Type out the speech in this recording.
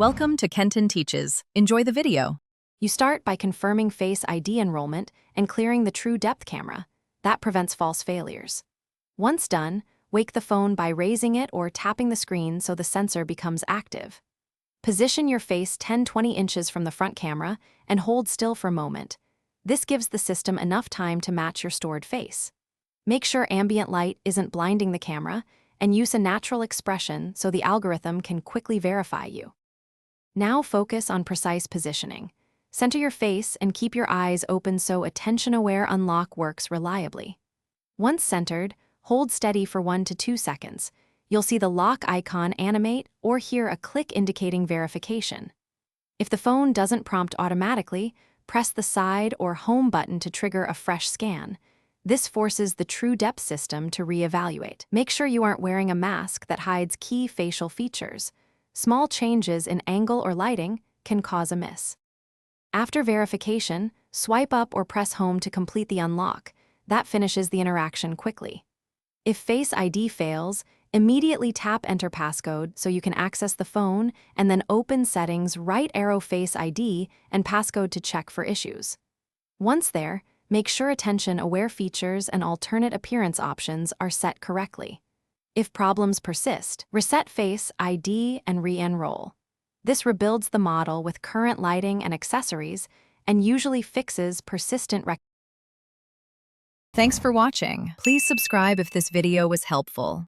Welcome to Kenton Teaches. Enjoy the video. You start by confirming Face ID enrollment and clearing the True Depth camera. That prevents false failures. Once done, wake the phone by raising it or tapping the screen so the sensor becomes active. Position your face 10-20 inches from the front camera and hold still for a moment. This gives the system enough time to match your stored face. Make sure ambient light isn't blinding the camera and use a natural expression so the algorithm can quickly verify you. Now focus on precise positioning. Center your face and keep your eyes open so attention-aware unlock works reliably. Once centered, hold steady for 1 to 2 seconds. You'll see the lock icon animate or hear a click indicating verification. If the phone doesn't prompt automatically, press the side or home button to trigger a fresh scan. This forces the True Depth system to reevaluate. Make sure you aren't wearing a mask that hides key facial features. Small changes in angle or lighting can cause a miss. After verification, swipe up or press home to complete the unlock. That finishes the interaction quickly. If Face ID fails, immediately tap Enter Passcode so you can access the phone and then open Settings, right arrow Face ID and passcode to check for issues. Once there, make sure attention-aware features and alternate appearance options are set correctly. If problems persist, reset Face ID and re-enroll. This rebuilds the model with current lighting and accessories and usually fixes persistent Thanks for watching. Please subscribe if this video was helpful.